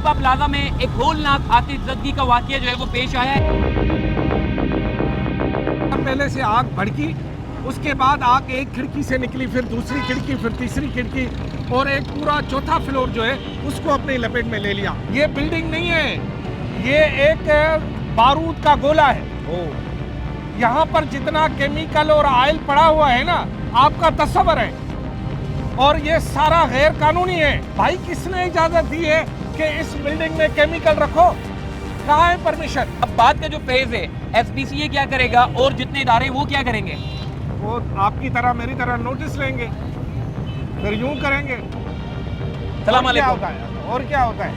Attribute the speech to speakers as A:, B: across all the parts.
A: Rimpa plaza में एक होलनाक आतिशबाजी का वाकया जो है वो पेश आया है।
B: पहले से आग भड़की, उसके बाद आग एक खिड़की से निकली, फिर दूसरी खिड़की, फिर तीसरी खिड़की और एक पूरा चौथा फ्लोर जो है उसको अपनी लपेट में ले लिया। ये बिल्डिंग नहीं है, ये एक बारूद का गोला है। यहाँ पर जितना केमिकल और ऑयल पड़ा हुआ है ना, आपका तस्वर है, और ये सारा गैर कानूनी है। भाई किसने इजाजत दी है कि इस बिल्डिंग में केमिकल रखो? कहाँ है परमिशन?
A: अब बात का जो फेज है, एसपीसीए क्या करेगा और जितने इदारे वो क्या करेंगे?
B: वो आपकी तरह मेरी तरह नोटिस लेंगे, फिर यूं करेंगे।
A: सलाम
B: और क्या
A: अलैकुम।
B: होता है? और क्या होता है?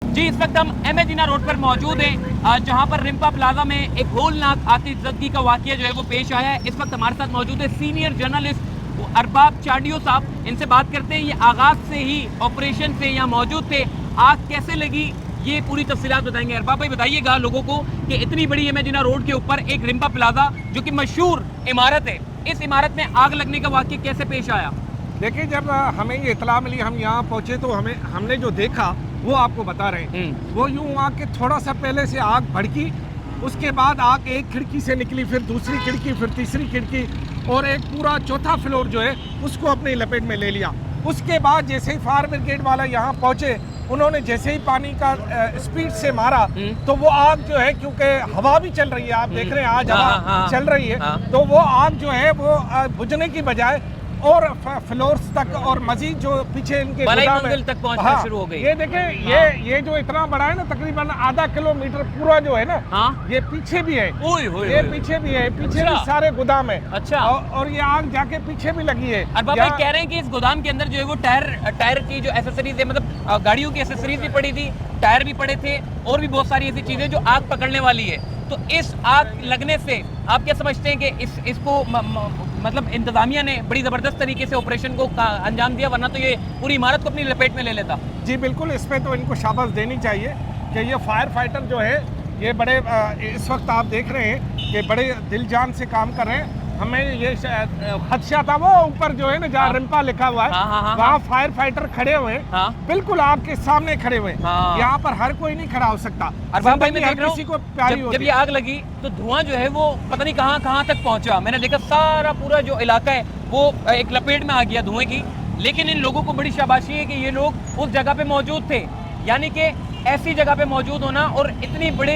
A: जी, इस वक्त हम एमेजिना रोड पर मौजूद हैं, जहां पर रिम्पा प्लाजा में एक होलनाक आतिशबाजी का वाकया जो है वो पेश आया है। इस वक्त हमारे साथ मौजूद है सीनियर जर्नलिस्ट अरबाब चाडियो साहब। इनसे बात करते हैं, ये आगाज से ही ऑपरेशन से यहाँ मौजूद थे, आग कैसे लगी, ये पूरी तफसीलात बताएंगे। अरबाब भाई बताइएगा लोगों को कि इतनी बड़ी एमेजिना रोड के ऊपर एक रिम्पा प्लाजा जो कि मशहूर इमारत है, इस इमारत में आग लगने का वाकया कैसे पेश आया?
B: देखिए, जब हमें ये इतला मिली, हम यहाँ पहुँचे तो हमने जो देखा वो आपको बता रहे हैं। वो यूं हुआ कि थोड़ा सा पहले से आग भड़की, उसके बाद आग एक खिड़की से निकली, फिर दूसरी खिड़की, फिर तीसरी खिड़की और एक पूरा चौथा फ्लोर जो है उसको अपनी लपेट में ले लिया। उसके बाद जैसे ही फायर ब्रिगेड वाला यहाँ पहुँचे, उन्होंने जैसे ही पानी का स्पीड से मारा तो वो आग जो है, क्योंकि हवा भी चल रही है, आप देख रहे हैं आज हवा चल रही है, तो वो आग जो है वो बुझने की बजाय और फ्लोर्स तक और मजीद जो पीछे इनके
A: मंजिल तक पहुंचना शुरू हो गई।
B: ये देखें, ये जो इतना बड़ा है ना, तकरीबन आधा किलोमीटर पूरा जो है ना, ये पीछे भी है। ये पीछे भी है, पीछे भी सारे गोदाम है।
A: अच्छा।
B: और ये आग जाके पीछे भी लगी है।
A: अरबाब भाई कह रहे हैं कि इस गोदाम के अंदर जो है वो टायर की जो एसेसरीज है, मतलब गाड़ियों की एसेसरीज भी पड़ी थी, टायर भी पड़े थे और भी बहुत सारी ऐसी चीजें जो आग पकड़ने वाली है। तो इस आग लगने से आप क्या समझते हैं कि इसको मतलब इंतजामिया ने बड़ी ज़बरदस्त तरीके से ऑपरेशन को अंजाम दिया, वरना तो ये पूरी इमारत को अपनी लपेट में ले लेता? जी
B: बिल्कुल, इस पे तो इनको शाबाश देनी चाहिए कि ये फायर फाइटर जो है ये बड़े इस वक्त आप देख रहे हैं कि बड़े दिल जान से काम कर रहे हैं। हमें ये खदशा था वो ऊपर जो है ना, जहाँ रिम्पा लिखा हुआ है, वहाँ फायर फाइटर खड़े हुए हैं, बिल्कुल आग के सामने खड़े हुए हैं। यहाँ पर हर कोई नहीं खड़ा हो सकता।
A: अरबाब भाई, मैं देख रहा
B: किसी को प्यारी
A: जब ये आग लगी तो धुआं जो है वो पता नहीं कहाँ तक पहुंचा। मैंने देखा सारा पूरा जो इलाका है वो एक लपेट में आ गया धुएं की। लेकिन इन लोगों को बड़ी शाबाशी है कि ये लोग उस जगह पे मौजूद थे, यानी कि ऐसी जगह पे मौजूद होना और इतनी बड़े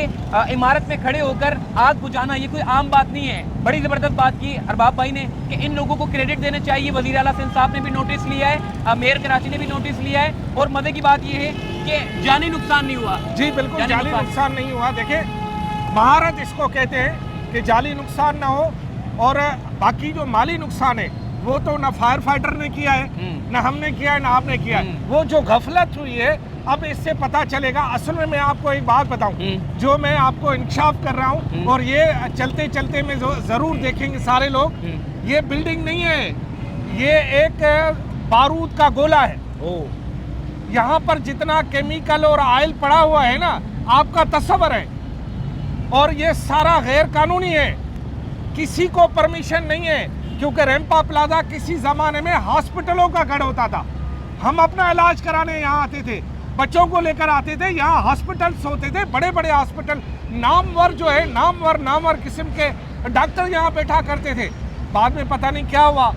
A: इमारत में खड़े होकर आग बुझाना, ये कोई आम बात नहीं है। बड़ी ज़बरदस्त बात की अरबाब भाई ने कि इन लोगों को क्रेडिट देना चाहिए। वज़ीर आला सिंध साहब ने भी नोटिस लिया है, मेयर कराची ने भी नोटिस लिया है, और मज़े की बात ये है कि जानी नुकसान नहीं हुआ।
B: जी बिल्कुल, जानी नुकसान नहीं हुआ। देखिए, महारत इसको कहते हैं कि जाली नुकसान ना हो, और बाकी जो माली नुकसान है वो तो ना फायर फाइटर ने किया है, ना हमने किया है, ना आपने किया है। वो जो गफलत हुई है, अब इससे पता चलेगा। असल में मैं आपको एक बात बताऊं, जो मैं आपको इंक्शाफ कर रहा हूं, और ये चलते चलते में जरूर देखेंगे सारे लोग, ये बिल्डिंग नहीं है, ये एक बारूद का गोला है। यहाँ पर जितना केमिकल और ऑयल पड़ा हुआ है ना, आपका तस्वर है, और ये सारा गैर कानूनी है, किसी को परमिशन नहीं है। क्योंकि रिम्पा प्लाजा किसी जमाने में हॉस्पिटलों का गढ़ होता था। हम अपना इलाज कराने यहाँ आते थे, बच्चों को लेकर आते थे, यहाँ हॉस्पिटल्स होते थे, बड़े बड़े हॉस्पिटल, नामवर जो है, नामवर किस्म के डॉक्टर यहाँ बैठा करते थे। बाद में पता नहीं क्या हुआ,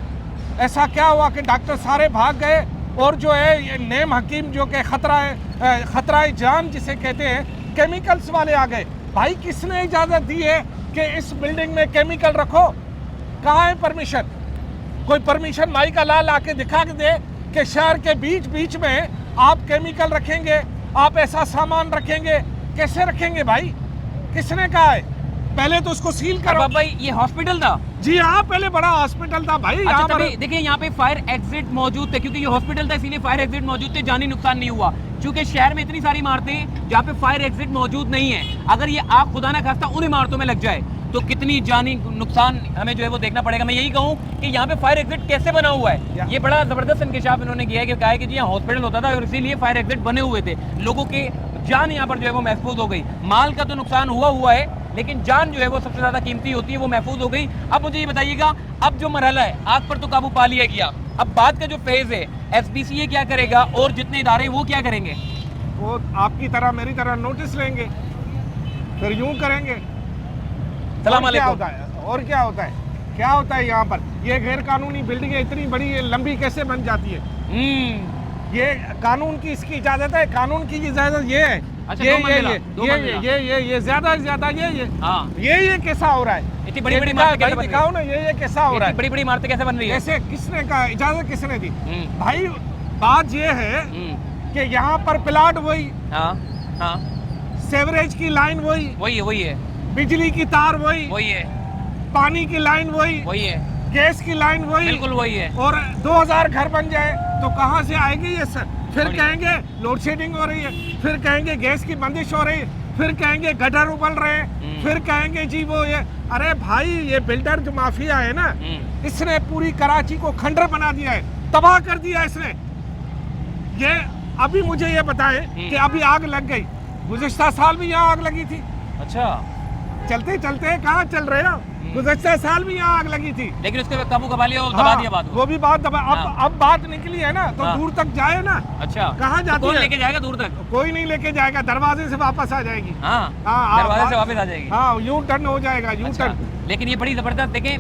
B: ऐसा क्या हुआ कि डॉक्टर सारे भाग गए, और जो है ये नेम हकीम जो कि खतरा जान जिसे कहते हैं, केमिकल्स वाले आ गए। भाई किसने इजाज़त दी है कि इस बिल्डिंग में केमिकल रखो? कहाँ है परमिशन? कोई परमिशन माई का लाल आके दिखा के दे कि शहर के बीच बीच में आप केमिकल रखेंगे, आप ऐसा सामान रखेंगे? कैसे रखेंगे भाई? किसने कहा है? पहले तो उसको सील करो।
A: भाई ये हॉस्पिटल था?
B: जी हाँ, पहले बड़ा हॉस्पिटल था भाई।
A: अच्छा, तभी देखिए यहाँ पे फायर एग्जिट मौजूद थे, क्योंकि ये हॉस्पिटल था इसीलिए फायर एग्जिट मौजूद थे, जानी नुकसान नहीं हुआ। क्योंकि शहर में इतनी सारी इमारतें हैं जहाँ पे फायर एग्जिट मौजूद नहीं है, अगर ये आग खुदा ना खास्ता उन इमारतों में लग जाए तो कितनी जानी नुकसान हमें जो है वो देखना पड़ेगा। मैं यही कहूँ कि यहाँ पे फायर एग्जिट कैसे बना हुआ है, ये बड़ा जबरदस्त इंकशाफ इन्होंने किया है कि कहा है कि जी यहाँ हॉस्पिटल होता था और इसीलिए फायर एग्जिट बने हुए थे, लोगों की जान यहाँ पर जो है वो महफूज हो गई। माल का तो नुकसान हुआ है, लेकिन जान जो है वो सबसे ज्यादा कीमती होती है, वो महफूज हो गई। अब मुझे ये बताइएगा, अब जो मरहला है, आग पर तो काबू पा लिया गया, अब बाद का जो फेज है SPCA क्या करेगा और जितने इदारे वो क्या करेंगे?
B: वो आपकी तरह मेरी तरह नोटिस लेंगे, फिर यूं करेंगे।
A: सलाम
B: और क्या
A: अलैकुम।
B: होता है? और क्या होता है? क्या होता है यहाँ पर? ये गैर कानूनी बिल्डिंगें इतनी बड़ी लंबी कैसे बन जाती है? ये कानून की इसकी इजाजत है? कानून की इजाजत ये है?
A: अच्छा,
B: ये
A: दो मंजिला, दो
B: ये
A: मंजिला।
B: ये ज्यादा से ज्यादा ये
A: हाँ,
B: ये कैसा हो रहा है?
A: इतनी बड़ी बड़ी
B: ये
A: इमारतें
B: भाई
A: कैसे बन रही
B: दिखाओ ना, ये कैसा हो रहा
A: है?
B: है?
A: बड़ी बड़ी इमारतें कैसे बन रही है?
B: ऐसे किसने कहा? इजाजत किसने दी?
A: हम्म,
B: भाई बात ये है कि यहाँ पर प्लाट वही,
A: हाँ हाँ,
B: सेवरेज की लाइन वही,
A: वही है
B: बिजली की तार वही,
A: वही है
B: पानी की लाइन वही,
A: वही है,
B: गैस की लाइन वही,
A: बिल्कुल वही है।
B: और 2000 घर बन जाए तो कहाँ से आएगी ये सर? फिर
A: बढ़िया।
B: कहेंगे लोड शेडिंग हो रही है, फिर कहेंगे गैस की बंदिश हो रही है, फिर कहेंगे गटर उबल रहे हैं, फिर कहेंगे जी वो ये। अरे भाई, ये बिल्डर जो माफिया है ना, इसने पूरी कराची को खंडर बना दिया है, तबाह कर दिया इसने। ये अभी मुझे ये बताएं कि अभी आग लग गई, गुज़िश्ता साल भी यहाँ आग लगी थी।
A: अच्छा,
B: चलते चलते कहाँ चल रहे हो? गुज़िश्ता साल भी यहाँ आग लगी थी,
A: लेकिन उसके काबू कबा लिया और दबा दिया बात को।
B: वो भी बात दबा।
A: हाँ।
B: अब बात निकली है ना, तो
A: हाँ।
B: दूर तक जाए ना।
A: अच्छा,
B: कहाँ
A: तो
B: जाती
A: कौन
B: है?
A: लेके जाएगा दूर तक?
B: कोई नहीं लेके जाएगा, दरवाजे से वापस आ जाएगी।
A: हाँ,
B: हाँ,
A: दरवाजे से
B: हाँ,
A: वापस आ जाएगी।
B: हाँ, यू टर्न हो जाएगा, यू
A: अच्छा,
B: टर्न।
A: लेकिन ये बड़ी जबरदस्त देखें,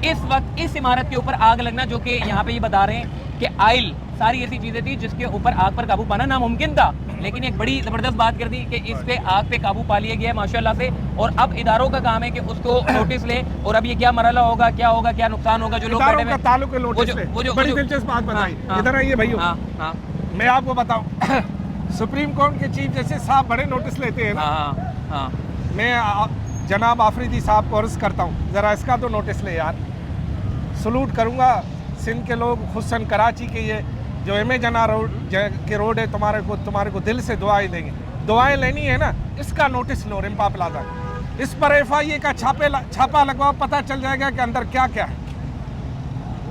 A: इस वक्त इस इमारत के ऊपर आग लगना, जो कि यहाँ पे ये बता रहे हैं कि आयल सारी ऐसी चीजें थी जिसके ऊपर आग पर काबू पाना नामुमकिन था, लेकिन एक बड़ी जबरदस्त बात कर दी कि इस पे आग पे काबू पा लिया गया है माशाल्लाह से। और अब इदारों का काम है कि उसको नोटिस ले, और अब ये क्या मरहला होगा, क्या नुकसान होगा, जो लोग बैठे
B: इदारों का ताल्लुक है नोटिस से। बड़ी दिलचस्प बात बताई।
A: हाँ,
B: इधर आइए भाइयों,
A: हाँ हाँ
B: मैं आपको बताऊं सुप्रीम कोर्ट के चीफ जस्टिस साहब बड़े नोटिस लेते हैं ना।
A: हाँ हाँ,
B: मैं जनाब आफरीदी साहब को अर्ज करता हूँ, जरा इसका तो नोटिस ले यार। सलूट करूँगा सिंध के लोग, खुसन कराची के ये जो जना रोड के रोड है, तुम्हारे को दिल से दुआएं देंगे। दुआएं लेनी है ना, इसका नोटिस लो, रिम्पा प्लाजा, इस पर FIA का छापा लगवाओ, पता चल जाएगा कि अंदर क्या क्या है।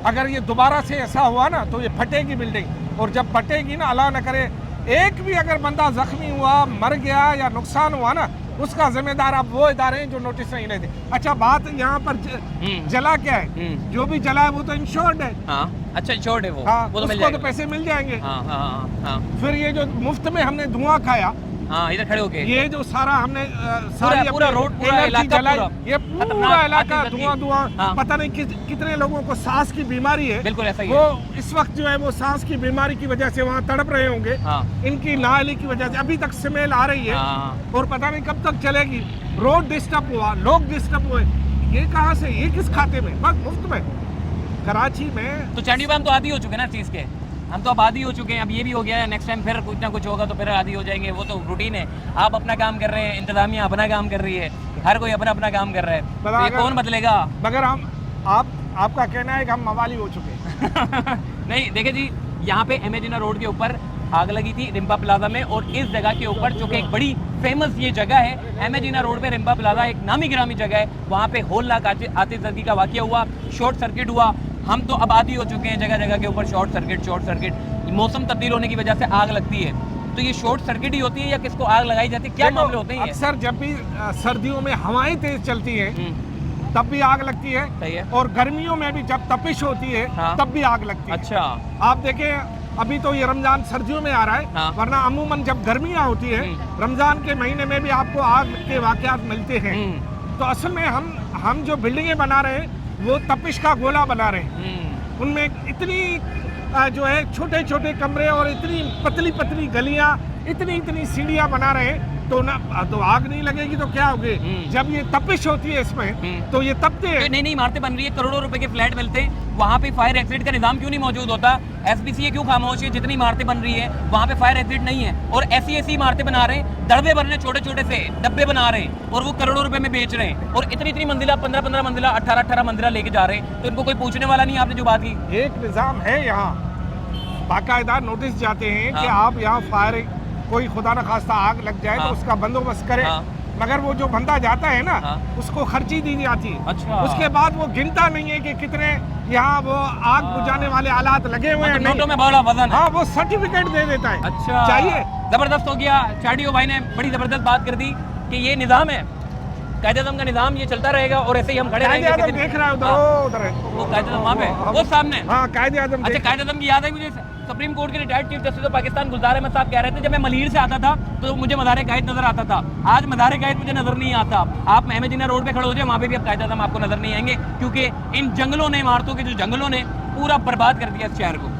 B: अगर ये दोबारा से ऐसा हुआ ना तो ये फटेगी बिल्डिंग, और जब फटेगी ना, अल्लाह न करे एक भी अगर बंदा जख्मी हुआ, मर गया या नुकसान हुआ ना, उसका जिम्मेदार आप वो इदारे हैं जो नोटिस नहीं लेते। अच्छा, बात यहाँ पर जला क्या है? जो भी जला है वो तो इंश्योर्ड है।
A: हाँ, अच्छा इंश्योर्ड है वो।
B: हाँ,
A: वो तो मिल
B: उसको
A: जाएगा।
B: तो पैसे मिल जाएंगे।
A: हाँ हाँ हाँ हाँ
B: फिर ये जो मुफ्त में हमने धुआं खाया,
A: हाँ, इधर खड़े होके
B: ये जो सारा हमने सारी
A: पूरा
B: अपनी
A: रोड, पूरा
B: एनर्जी
A: इलाका
B: जलाई,
A: पूरा
B: ये
A: खतरनाक
B: पूरा इलाका
A: आतिशबाजी।
B: धुआं
A: हाँ।
B: पता नहीं कितने लोगों को सांस की बीमारी है।
A: बिल्कुल ऐसा ही
B: वो
A: है।
B: इस वक्त जो है वो सांस की बीमारी की वजह से वहाँ तड़प रहे होंगे।
A: हाँ
B: इनकी नाली की वजह से अभी तक स्मेल आ रही है,
A: हाँ,
B: और पता नहीं कब तक चलेगी। रोड डिस्टर्ब हुआ, लोग डिस्टर्ब हुए, ये कहाँ से, ये किस खाते में? बस मुफ्त में कराची में।
A: तो चैंडी हम तो आदी हो चुके हैं ना चीज़ के, हम तो अब आदी हो चुके हैं। अब ये भी हो गया है, नेक्स्ट टाइम फिर कुछ ना कुछ होगा तो फिर आदी हो जाएंगे, वो तो रूटीन है। आप अपना काम कर रहे हैं, इंतजामिया अपना काम कर रही है, हर कोई अपना अपना काम कर रहा है, तो ये कौन बदलेगा?
B: मगर आपका कहना है कि हम मवाली हो चुके हैं।
A: नहीं, देखिए जी, यहाँ पे इमेजिना रोड के ऊपर आग लगी थी रिम्पा प्लाजा में, और इस जगह के ऊपर जो कि एक बड़ी फेमस ये जगह है इमेजिना रोड पे, रिम्पा प्लाजा एक नामी गिरामी जगह है, वहाँ पे होलनाक आतिशबाजी का वाकया हुआ, शॉर्ट सर्किट हुआ। हम तो अब आदी हो चुके हैं जगह जगह के ऊपर शॉर्ट सर्किट। मौसम तब्दील होने की वजह से आग लगती है, तो ये शॉर्ट सर्किट ही होती है या किसको आग लगाई जाती है, क्या मामले होते हैं?
B: अक्सर जब भी सर्दियों में हवाएं तेज चलती हैं तब भी आग लगती है,
A: सही है।
B: और गर्मियों में भी जब तपिश होती है
A: हाँ।
B: तब भी आग लगती है।
A: अच्छा,
B: आप देखें, अभी तो ये रमजान सर्दियों में आ रहा है।
A: हाँ।
B: वरना अमूमन जब गर्मियां होती है, रमजान के महीने में भी आपको आग के वाकयात मिलते हैं। तो असल में हम जो बिल्डिंगें बना रहे हैं वो तपिश का गोला बना रहे हैं। उनमें इतनी जो है छोटे छोटे कमरे और इतनी पतली पतली गलियां, इतनी सीढ़ियां बना रहे हैं, तो आग नहीं लगेगी तो क्या होगी? जब ये तपिश होती है इसमें तो ये तपते हैं।
A: नई नई इमारतें बन रही है, करोड़ों रुपए के फ्लैट मिलते हैं, वहाँ पे फायर एग्जिट का निजाम क्यों नहीं मौजूद होता? SPCA क्यों खामोश है? जितनी इमारतें बन रही है वहाँ पे फायर एग्जिट नहीं है, और ऐसी इमारतें बना रहे हैं, दड़बे बन रहे हैं, छोटे छोटे से डब्बे बना रहे हैं, और वो करोड़ों रुपए में बेच रहे हैं, और इतनी मंजिला, 15 मंजिला, 18 मंजिला लेके जा रहे हैं, तो इनको कोई पूछने वाला नहीं। आपने जो बात की,
B: एक निजाम है यहाँ, बाकायदा नोटिस जाते हैं कि
A: हाँ।
B: आप यहाँ फायर, कोई खुदा न खास्ता आग लग जाए
A: हाँ।
B: तो उसका बंदोबस्त करें।
A: हाँ।
B: मगर वो जो बंदा जाता है ना,
A: हाँ।
B: उसको खर्ची दी जाती है।
A: अच्छा।
B: उसके बाद वो गिनता नहीं है कि कितने यहाँ वो आग बुझाने वाले आलात लगे हुए हैं।
A: नोटों में बड़ा वजन है।
B: हाँ, वो सर्टिफिकेट दे देता है।
A: अच्छा,
B: चाहिए।
A: जबरदस्त हो गया। चाडियो भाई ने बड़ी जबरदस्त बात कर दी कि ये निजाम है, कायदे आज़म का निज़ाम ये चलता रहेगा और ऐसे ही हम खड़े
B: कायदे
A: रहेंगे
B: आज़म देख रहा है उधर, उधर है
A: वो कायदे आज़म वहाँ पे वो सामने
B: हाँ कायदे आज़म
A: अच्छा कायदे आज़म की याद है मुझे सुप्रीम कोर्ट के retired chief justice of Pakistan Gulzar Ahmad sahab कह रहे थे जब मैं मलीर से आता था तो मुझे मज़ार कायद नजर आता था, आज मज़ार कायद मुझे नजर नहीं आता। आप अहमद जिन्ना रोड पे खड़े हो जाए वहाँ पे भी अब कायदे आज़म आपको नजर नहीं आएंगे क्योंकि इन जंगलों ने, इमारतों के जो जंगलों ने पूरा बर्बाद कर दिया इस शहर को।